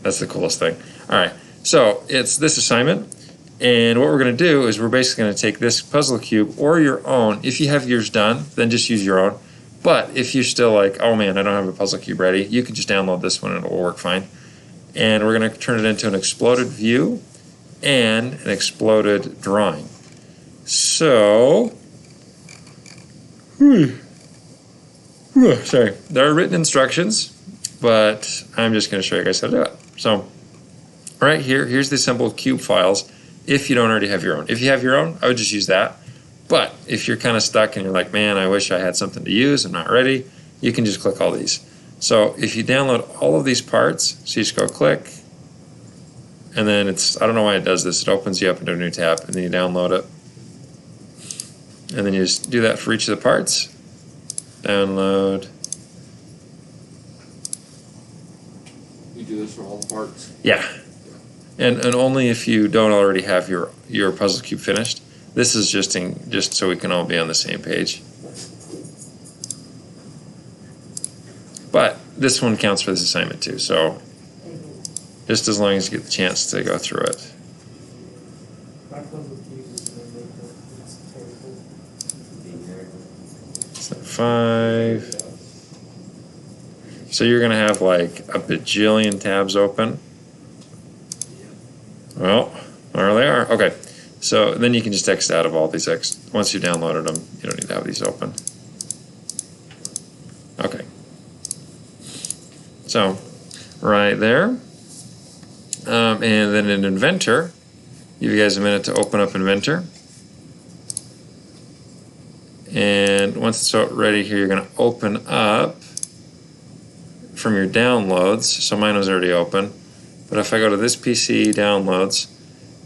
That's the coolest thing. All right, so it's this assignment, and what we're going to do is we're basically going to take this puzzle cube or your own. If you have yours done, then just use your own. But if you're still like, oh man, I don't have a puzzle cube ready, you can just download this one and it will work fine. And we're going to turn it into an exploded view and an exploded drawing. So, sorry, there are written instructions, but I'm just going to show you guys how to do it. So, right here, here's the assembled cube files if you don't already have your own. If you have your own, I would just use that. But if you're kind of stuck and you're like, man, I wish I had something to use, I'm not ready, you can just click all these. So if you download all of these parts, so you just go click, and then I don't know why it does this, it opens you up into a new tab, and then you download it. And then you just do that for each of the parts. Download. You do this for all the parts? Yeah. And only if you don't already have your puzzle cube finished. This is just so we can all be on the same page. But this one counts for this assignment too, so just as long as you get the chance to go through it. So 5. So you're going to have like a bajillion tabs open. Well, there they are. Okay. So then you can just X out of all these once you've downloaded them, you don't need to have these open. Okay. So right there. And then in Inventor, give you guys a minute to open up Inventor. And once it's ready here, you're going to open up from your downloads. So mine was already open. But if I go to this PC downloads,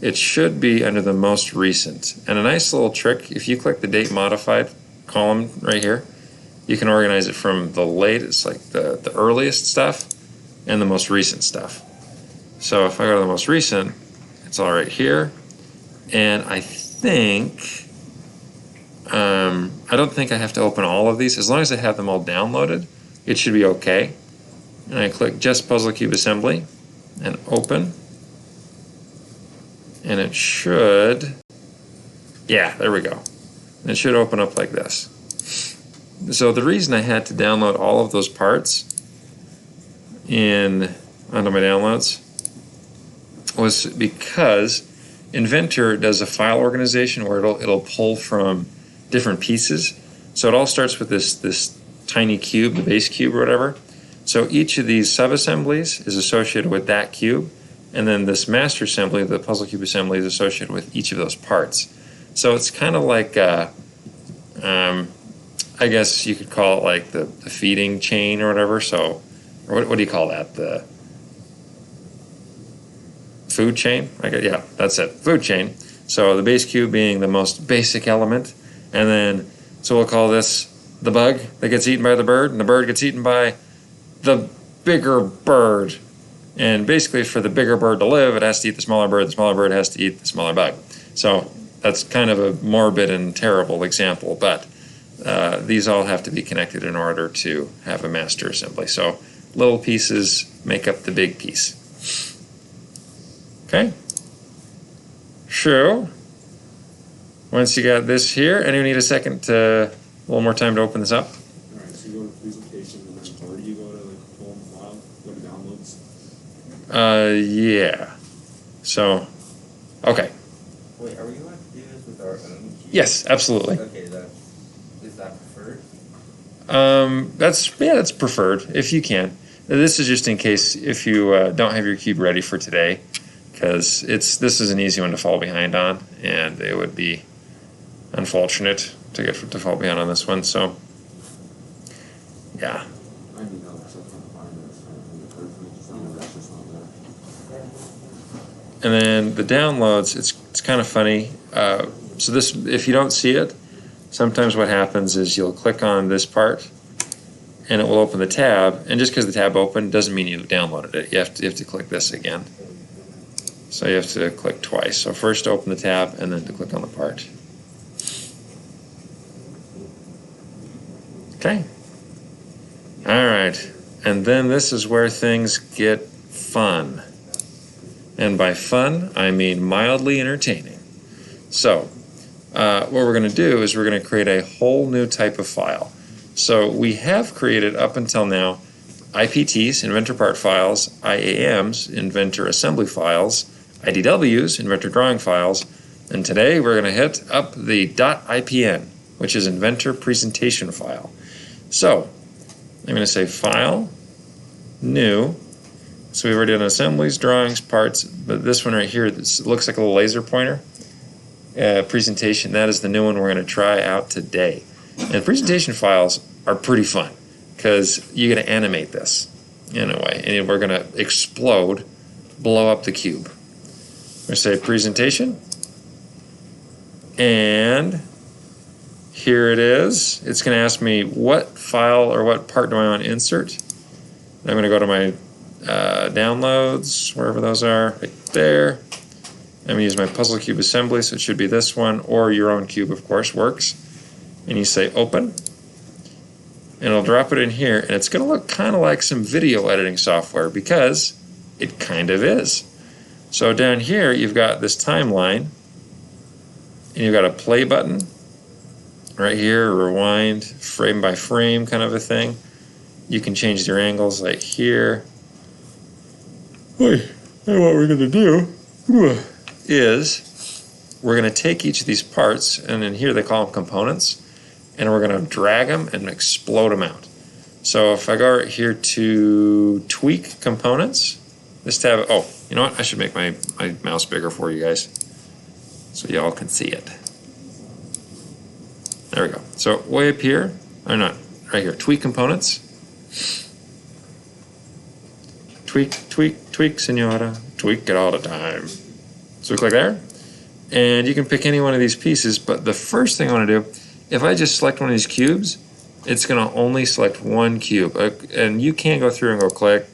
it should be under the most recent. And a nice little trick, if you click the date modified column right here, you can organize it from the latest, like the earliest stuff, and the most recent stuff. So if I go to the most recent, it's all right here. And I think, I don't think I have to open all of these. As long as I have them all downloaded, it should be okay. And I click just Puzzle Cube Assembly and open. And it should, yeah, there we go. And it should open up like this. So the reason I had to download all of those parts onto my downloads was because Inventor does a file organization where it'll pull from different pieces. So it all starts with this tiny cube, the base cube or whatever. So each of these sub-assemblies is associated with that cube. And then this master assembly, the puzzle cube assembly, is associated with each of those parts. So it's kind of like, I guess you could call it like the feeding chain or whatever. So, or what do you call that? The food chain? Yeah, that's it. Food chain. So the base cube being the most basic element. And then, so we'll call this the bug that gets eaten by the bird, and the bird gets eaten by the bigger bird. And basically, for the bigger bird to live, it has to eat the smaller bird has to eat the smaller bug. So that's kind of a morbid and terrible example, but these all have to be connected in order to have a master assembly. So little pieces make up the big piece. Okay? So, once you got this here, anyone need a little more time to open this up? All right, so you go to presentation, and then where do you go to like pull the file, go to downloads? Yeah. So, okay. Wait, are we going to do this with our own key? Yes, absolutely. Okay, is that preferred? That's preferred if you can. This is just in case if you don't have your cube ready for today, because this is an easy one to fall behind on, and it would be unfortunate to fall behind on this one. So, yeah. I need help, so I can't find this. That's just not there. And then the downloads, it's kind of funny. So this, if you don't see it, sometimes what happens is you'll click on this part, and it will open the tab. And just because the tab opened doesn't mean you downloaded it. You have to click this again. So you have to click twice. So first to open the tab, and then to click on the part. Okay. All right. And then this is where things get fun. And by fun, I mean mildly entertaining. So, what we're going to do is we're going to create a whole new type of file. So we have created up until now IPTs, Inventor part files, IAMs, Inventor assembly files, IDWs, Inventor drawing files, and today we're going to hit up the .IPN, which is Inventor presentation file. So I'm going to say File, New. So we've already done assemblies, drawings, parts, but this one right here, this looks like a little laser pointer. Presentation, that is the new one we're going to try out today. And presentation files are pretty fun because you get to animate this in a way, and we're going to explode, blow up the cube. We're going to say presentation, and here it is. It's going to ask me what file or what part do I want to insert. I'm going to go to my downloads, wherever those are, right there. I'm going to use my puzzle cube assembly, so it should be this one, or your own cube, of course, works. And you say open, and it'll drop it in here, and it's going to look kind of like some video editing software because it kind of is. So down here, you've got this timeline, and you've got a play button right here, rewind, frame by frame kind of a thing. You can change your angles like here. And what we're going to do is we're going to take each of these parts, and in here they call them components, and we're going to drag them and explode them out. So if I go right here to tweak components, this tab, oh, you know what? I should make my mouse bigger for you guys so y'all can see it. There we go. So way up here, or not, right here, tweak components. Tweak, tweak, tweak, senora. Tweak it all the time. So we click there, and you can pick any one of these pieces, but the first thing I want to do, if I just select one of these cubes, it's going to only select one cube. And you can go through and go click,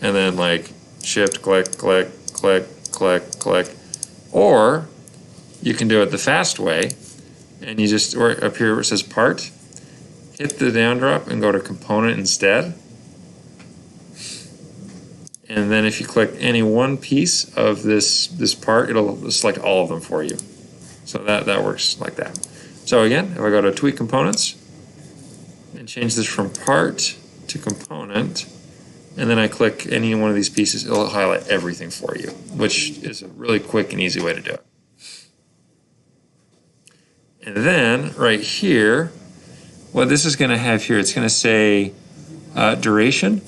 and then like shift, click, click, click, click, click. Or you can do it the fast way, and you just, or up here where it says part, hit the down drop and go to component instead. And then if you click any one piece of this part, it'll select all of them for you. So that works like that. So again, if I go to tweak components and change this from part to component, and then I click any one of these pieces, it'll highlight everything for you, which is a really quick and easy way to do it. And then right here, what this is going to have here, it's going to say duration.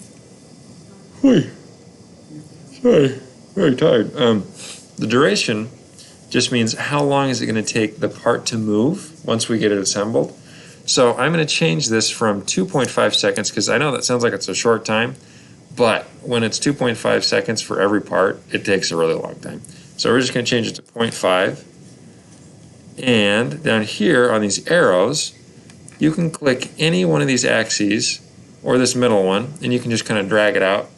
Sorry, very tired. The duration just means how long is it going to take the part to move once we get it assembled. So I'm going to change this from 2.5 seconds because I know that sounds like it's a short time, but when it's 2.5 seconds for every part, it takes a really long time. So we're just going to change it to 0.5. And down here on these arrows, you can click any one of these axes or this middle one, and you can just kind of drag it out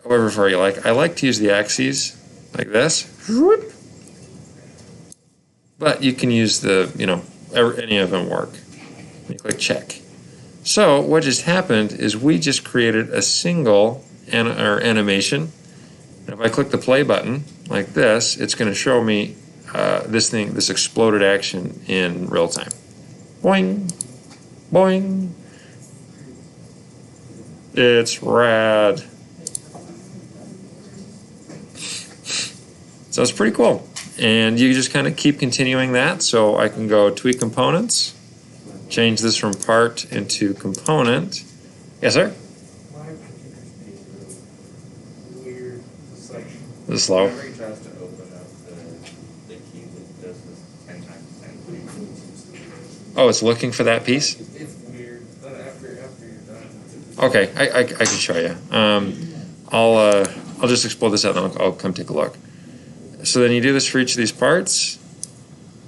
however far you like. I like to use the axes like this, but you can use the, any of them work. You click check. So what just happened is we just created a single animation. And if I click the play button like this, it's going to show me this exploded action in real time. Boing, boing. It's rad. So it's pretty cool. And you just kind of keep continuing that. So I can go tweak components, change this from part into component. Yes, sir? My computer's being really weird. It's like, this is slow. whenever he tries to open up the key, it does this 10 times 10. Oh, it's looking for that piece? It's weird, but after you're done. Okay, I can show you. I'll just explode this out and I'll come take a look. So then you do this for each of these parts.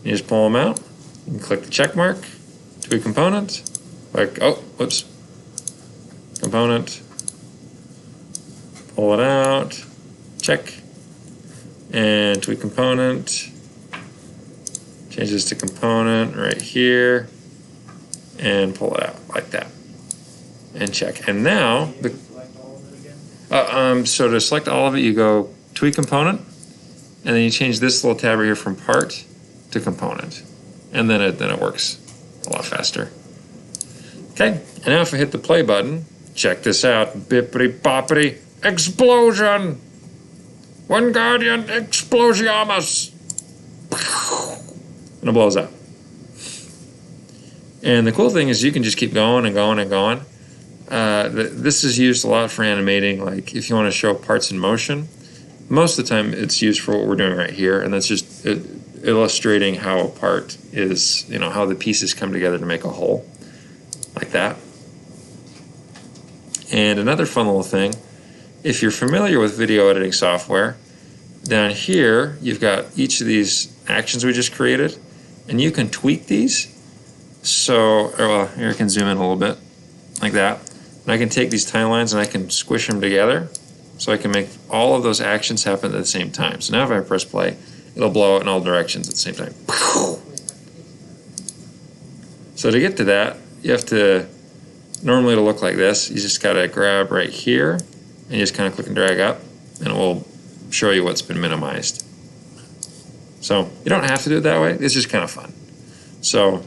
You just pull them out. You click the check mark, tweak component, click, oh, whoops, component, pull it out, check, and tweak component, change this to component right here, and pull it out like that, and check. And now, So to select all of it, you go tweak component, and then you change this little tab right here from part to component, and then it works a lot faster. Okay, and now if I hit the play button, check this out. Bippity boppity explosion! Wingardium Explosiamus! And it blows up. And the cool thing is you can just keep going and going and going. This is used a lot for animating, like if you want to show parts in motion. Most of the time it's used for what we're doing right here, and that's just illustrating how a part is, you know, how the pieces come together to make a whole, like that. And another fun little thing, if you're familiar with video editing software, down here you've got each of these actions we just created, and you can tweak these. So, well, here I can zoom in a little bit, like that. And I can take these timelines and I can squish them together, so I can make all of those actions happen at the same time. So now if I press play, it'll blow out in all directions at the same time. So to get to that, you have to, normally it'll look like this. You just gotta grab right here, and you just kind of click and drag up, and it will show you what's been minimized. So you don't have to do it that way, it's just kind of fun. So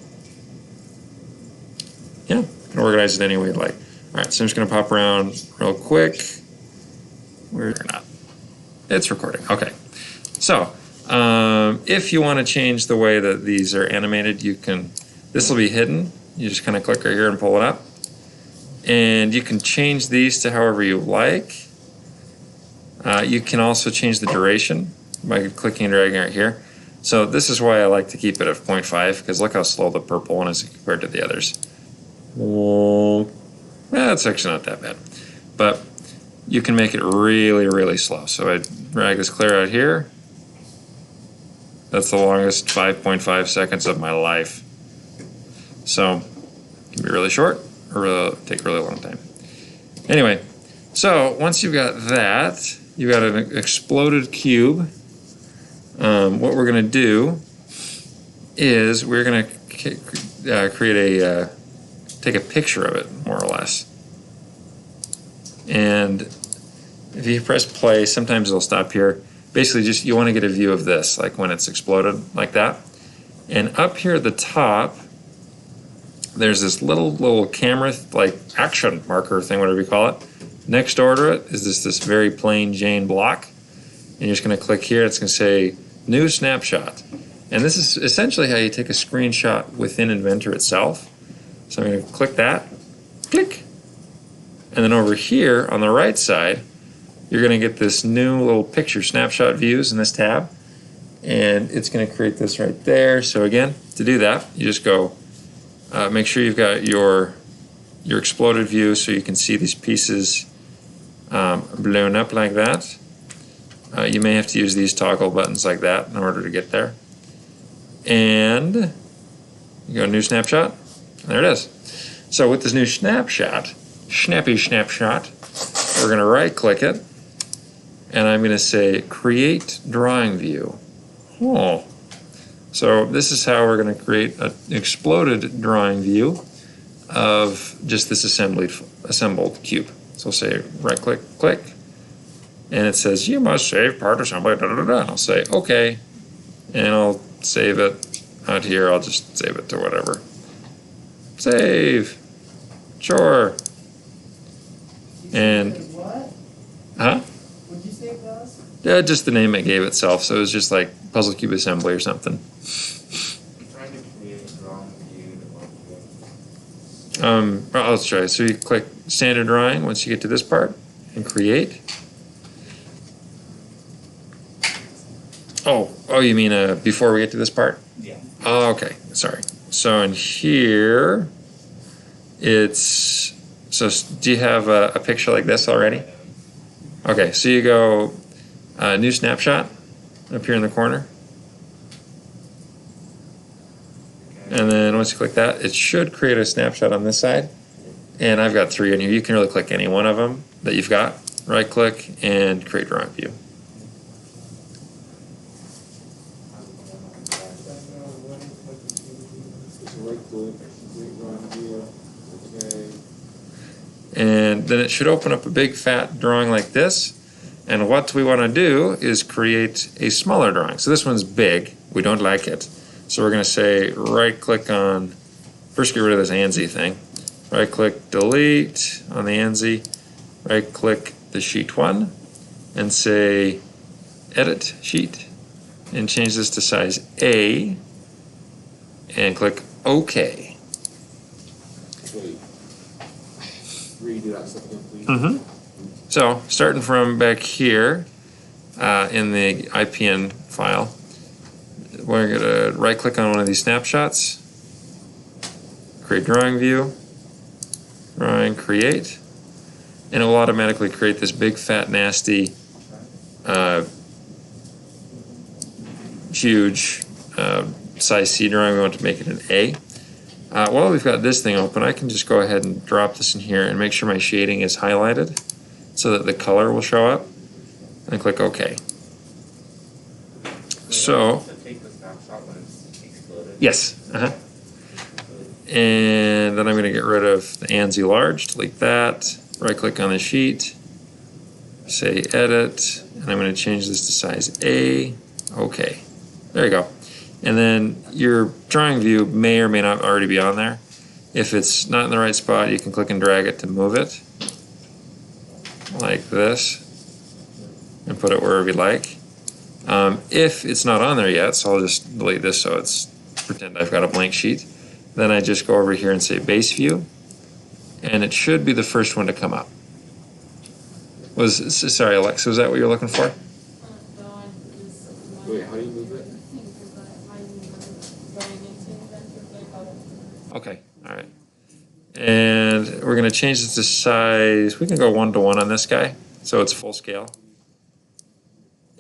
yeah, you can organize it any way you'd like. All right, so I'm just gonna pop around real quick. We're not, it's recording, okay. So if you wanna change the way that these are animated, you can, this will be hidden. You just kind of click right here and pull it up. And you can change these to however you like. You can also change the duration by clicking and dragging right here. So this is why I like to keep it at 0.5, because look how slow the purple one is compared to the others. That's actually not that bad. But you can make it really, really slow. So I drag this clear out here. That's the longest 5.5 seconds of my life. So it can be really short or take a really long time. Anyway, so once you've got that, you've got an exploded cube. What we're going to do is we're going to create take a picture of it, more or less. And if you press play, sometimes it'll stop here. Basically, just you want to get a view of this, like when it's exploded, like that. And up here at the top, there's this little camera, like action marker thing, whatever you call it. Next door to it is this very plain Jane block. And you're just going to click here. It's going to say New Snapshot. And this is essentially how you take a screenshot within Inventor itself. So I'm going to click that, click. And then over here on the right side, you're going to get this new little picture snapshot views in this tab. And it's going to create this right there. So again, to do that, you just go, make sure you've got your exploded view so you can see these pieces blown up like that. You may have to use these toggle buttons like that in order to get there. And you go New Snapshot, and there it is. So with this new snapshot, snappy snapshot, we're going to right click it, and I'm going to say Create Drawing View. Oh. So this is how we're going to create an exploded drawing view of just this assembled cube. So say right click, click, and it says you must save part assembly, da, da, da, da. And I'll say okay, and I'll save it out here. I'll just save it to whatever. Save, sure. And what? huh? What'd you say it was? Yeah, just the name it gave itself. So it was just like Puzzle Cube Assembly or something. I'm trying to create a drawing view that Well, let's try. So you click Standard Drawing once you get to this part and create. Oh, you mean before we get to this part? yeah. Oh, okay, sorry. So in here, it's, so do you have a picture like this already? Okay, so you go New Snapshot up here in the corner. And then once you click that, it should create a snapshot on this side. And I've got 3 in here. You can really click any one of them that you've got. Right click and create drawing view. Just right click, create drawing view, okay. And then it should open up a big fat drawing like this. And what we want to do is create a smaller drawing. So this one's big. We don't like it. So we're going to say right click on, first get rid of this ANSI thing. Right click delete on the ANSI. Right click the sheet 1 and say edit sheet and change this to size A and click OK. Wait. Redo that stuff again, please. So starting from back here in the IPN file, we're going to right click on one of these snapshots, create drawing view, drawing, create, and it will automatically create this big fat nasty huge size C drawing. We want to make it an A. While we've got this thing open, I can just go ahead and drop this in here and make sure my shading is highlighted so that the color will show up, and click OK. So, Take the snapshot when it's exploded. yes. And then I'm going to get rid of the ANSI large, delete that, right click on the sheet, say edit, and I'm going to change this to size A. OK. There you go. And then your drawing view may or may not already be on there. If it's not in the right spot, you can click and drag it to move it, like this, and put it wherever you like. If it's not on there yet, so I'll just delete this so it's pretend I've got a blank sheet. Then I just go over here and say base view, and it should be the first one to come up. Sorry, Alexa, was that what you're looking for? Wait, how do you move it? Okay, all right. And we're going to change this to size. We can go 1:1 on this guy, so it's full scale.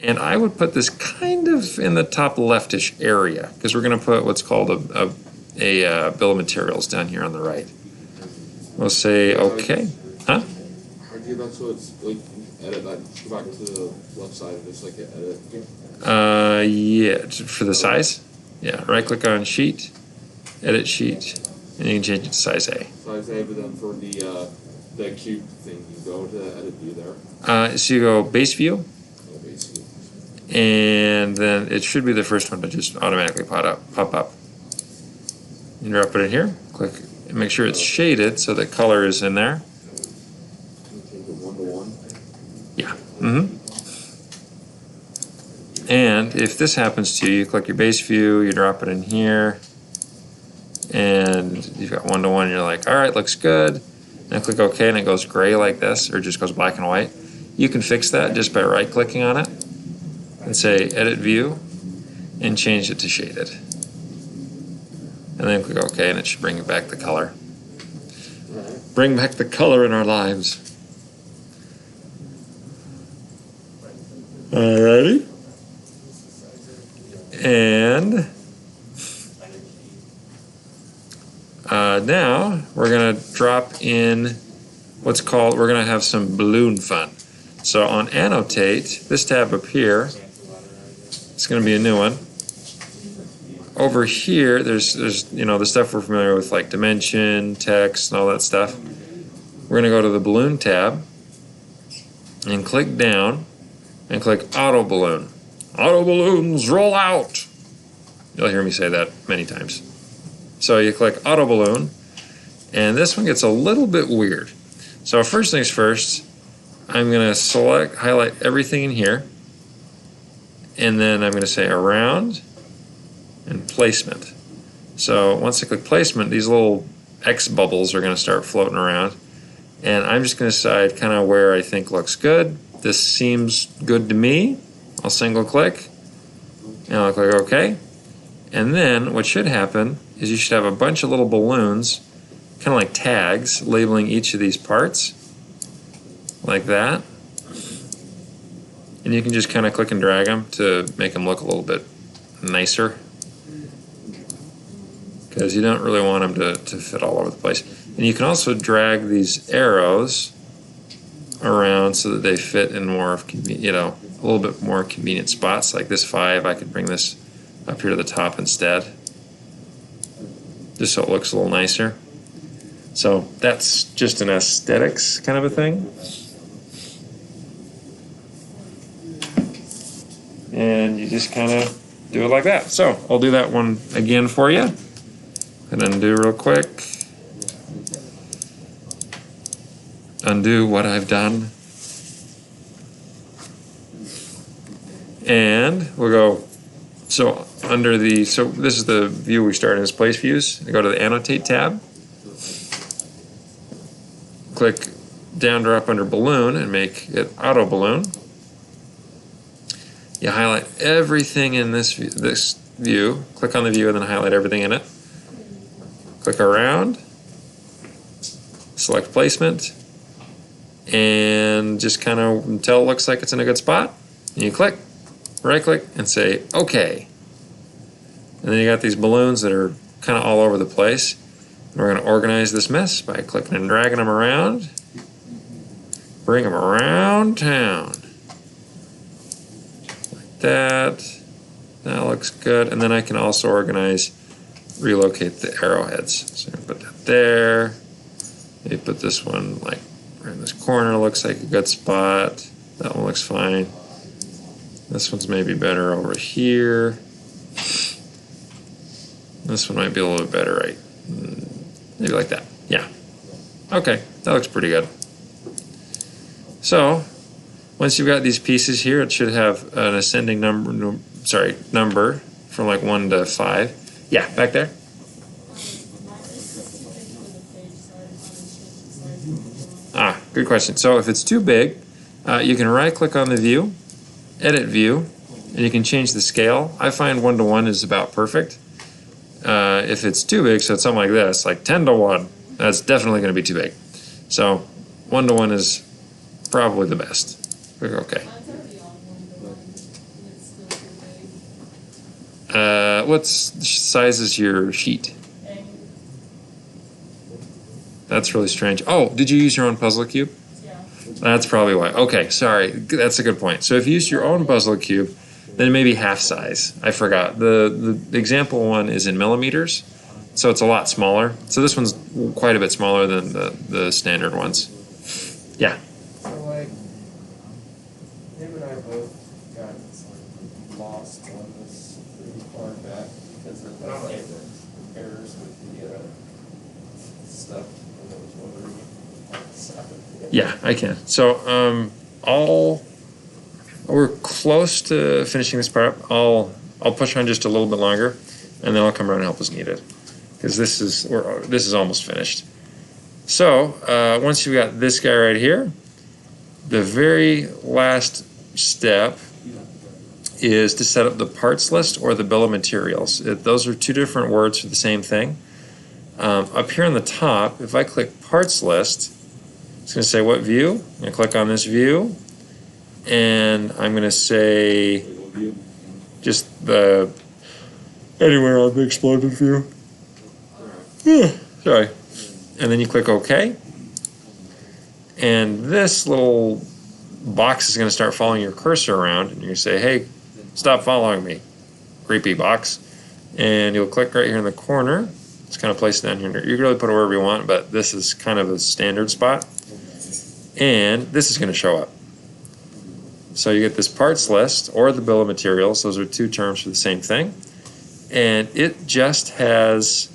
And I would put this kind of in the top leftish area because we're going to put what's called a bill of materials down here on the right. We'll say okay. Huh? How do you do that so it's like edit that? Go back to the left side and just like edit. Yeah, for the size. Yeah, right click on sheet, edit sheet, and you can change it to size A. Size A, but then for the cube thing, you go to edit view there. So you go base view, Oh, basically. and then it should be the first one to just automatically pop up. You drop it in here, click, and make sure it's shaded so the color is in there. Change it 1:1. Yeah. And if this happens to you, you click your base view, you drop it in here, and you've got 1:1, and you're like, all right, looks good. And click OK, and it goes gray like this, or just goes black and white. You can fix that just by right-clicking on it and say Edit View, and change it to shaded. And then click OK, and it should bring back the color. Bring back the color in our lives. Alrighty. And now we're going to drop in what's called, we're going to have some balloon fun. So on Annotate, this tab up here, it's going to be a new one. Over here, there's the stuff we're familiar with, like dimension, text, and all that stuff. We're going to go to the balloon tab and click down and click Auto Balloon. Auto balloons roll out. You'll hear me say that many times. So you click Auto Balloon, and this one gets a little bit weird. So first things first, I'm going to highlight everything in here, and then I'm going to say Around and Placement. So once I click Placement, these little X bubbles are going to start floating around, and I'm just going to decide kind of where I think looks good. This seems good to me. I'll single click, and I'll click OK. And then what should happen is you should have a bunch of little balloons, kind of like tags, labeling each of these parts, like that. And you can just kind of click and drag them to make them look a little bit nicer, because you don't really want them to fit all over the place. And you can also drag these arrows around so that they fit in more of a little bit more convenient spots. Like this 5, I could bring this up here to the top instead, just so it looks a little nicer. So that's just an aesthetics kind of a thing. And you just kind of do it like that. So I'll do that one again for you. And undo real quick. Undo what I've done. And we'll go, so under the, so this is the view we started as place views. I go to the annotate tab. Click down drop under balloon and make it auto balloon. You highlight everything in this view. Click on the view and then highlight everything in it. Click around. Select placement. And just kind of until it looks like it's in a good spot. And you click, right click, and say OK. And then you got these balloons that are kind of all over the place. And we're going to organize this mess by clicking and dragging them around. Bring them around town. Like that. That looks good. And then I can also organize, relocate the arrowheads. So I'm going to put that there. Maybe put this one like right in this corner. Looks like a good spot. That one looks fine. This one's maybe better over here. This one might be a little bit better right. Maybe like that. Yeah. Okay, that looks pretty good. So, once you've got these pieces here, it should have an ascending number from like 1 to 5. Yeah, back there. Ah, good question. So if it's too big, you can right-click on the view, edit view, and you can change the scale. I find 1 to 1 is about perfect. If it's too big, so it's something like this, like 10 to 1, that's definitely going to be too big. So 1 to 1 is probably the best. Click OK. What size is your sheet? That's really strange. Oh, did you use your own puzzle cube? Yeah. That's probably why. Okay, sorry. That's a good point. So if you use your own puzzle cube, then maybe half size. I forgot. The example one is in millimeters, so it's a lot smaller. So this one's quite a bit smaller than the standard ones. Yeah. So like, him and I both got lost on this pretty far back because of the errors with the stuff. And I was wondering. Yeah, I can. So we're close to finishing this part up. I'll push on just a little bit longer, and then I'll come around and help as needed, because this is almost finished. So once you've got this guy right here, the very last step is to set up the parts list or the bill of materials. Those are two different words for the same thing. Up here on the top, if I click parts list, it's going to say what view. I'm going to click on this view, and I'm going to say just the anywhere on the exploded view. Sorry. And then you click OK. And this little box is going to start following your cursor around, and you're going to say, hey, stop following me, creepy box. And you'll click right here in the corner. It's kind of placed down here. You can really put it wherever you want, but this is kind of a standard spot. And this is going to show up. So you get this parts list or the bill of materials. Those are two terms for the same thing. And it just has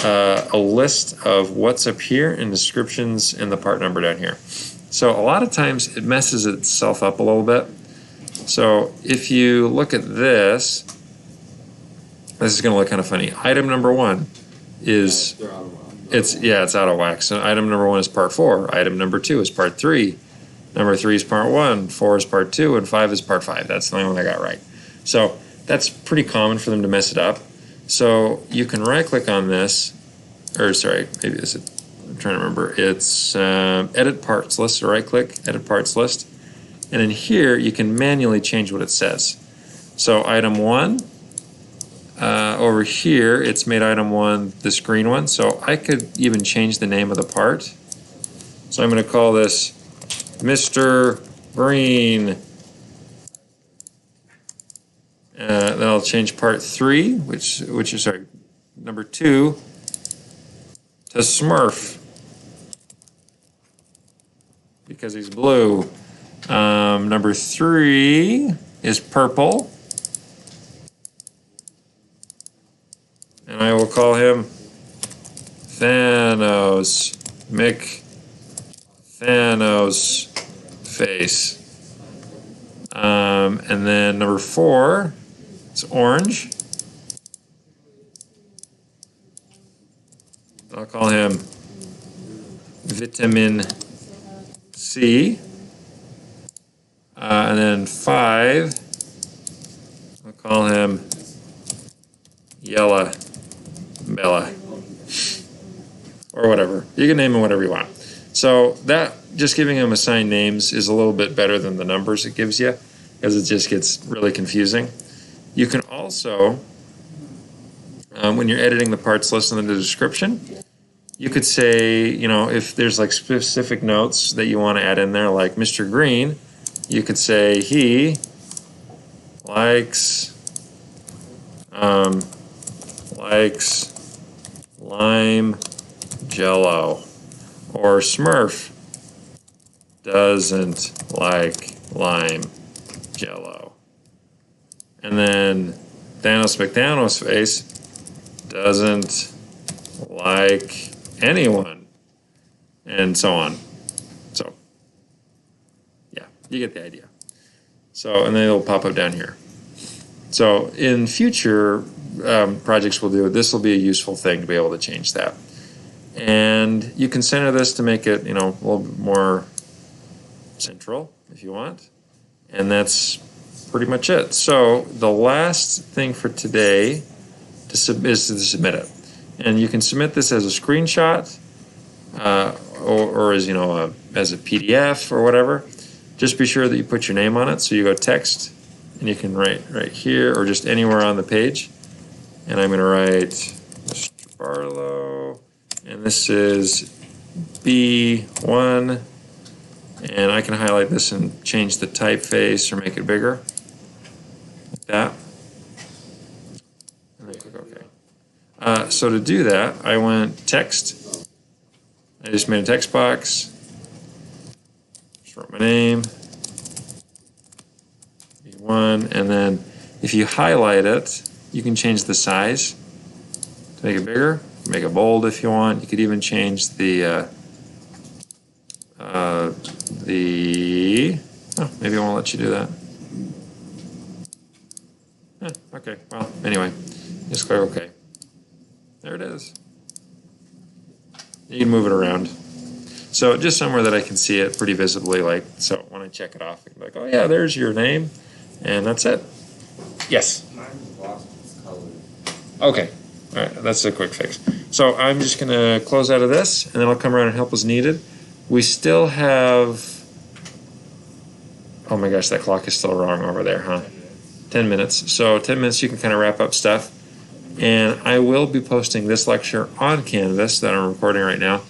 a list of what's up here and descriptions and the part number down here. So a lot of times it messes itself up a little bit. So if you look at this is going to look kind of funny. Item number 1 is it's out of whack. So item number 1 is part 4. Item number 2 is part 3. Number 3 is part 1. 4 is part 2, and 5 is part 5. That's the only one I got right. So that's pretty common for them to mess it up. So you can right-click on this, or sorry, maybe is it? I'm trying to remember. It's edit parts list. So right-click, edit parts list, and in here you can manually change what it says. So item 1. Over here, it's made item 1 this green one, so I could even change the name of the part. So I'm going to call this Mr. Green. Then I'll change part 3, which is sorry, number 2, to Smurf because he's blue. Number 3 is purple. And I will call him Thanos. Thanos face. And then number 4 is orange. I'll call him Vitamin C. And then 5, I'll call him Yella Bella. Or whatever. You can name him whatever you want. So that, just giving him assigned names is a little bit better than the numbers it gives you, because it just gets really confusing. You can also, when you're editing the parts listed in the description, you could say, you know, if there's like specific notes that you want to add in there, like Mr. Green, you could say he likes lime jello, or Smurf doesn't like lime jello. And then Thanos McThanos face doesn't like anyone, and so on. So yeah, you get the idea. So, and then it'll pop up down here. So in future projects we'll do, this will be a useful thing to be able to change that. And you can center this to make it, you know, a little bit more central if you want. And that's pretty much it. So the last thing for today is to submit it. And you can submit this as a screenshot or as, you know, as a PDF or whatever. Just be sure that you put your name on it. So you go text, and you can write right here or just anywhere on the page. And I'm going to write Mr. Barlow, and this is B1, and I can highlight this and change the typeface or make it bigger, like that. And then click OK. So to do that, I went text. I just made a text box. Just wrote my name. B1, and then if you highlight it, you can change the size to make it bigger, make it bold if you want. You could even change the oh, maybe I won't let you do that. Okay, well, anyway, just click OK. There it is. You can move it around. So just somewhere that I can see it pretty visibly, like, so when I check it off, I can be like, oh yeah, there's your name, and that's it. Yes? Mine lost its color. Okay, all right, that's a quick fix. So I'm just going to close out of this, and then I'll come around and help as needed. We still have, oh my gosh, that clock is still wrong over there, huh? 10 minutes. So 10 minutes you can kind of wrap up stuff. And I will be posting this lecture on Canvas that I'm recording right now,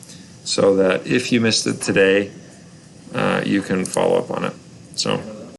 so that if you missed it today, you can follow up on it. So.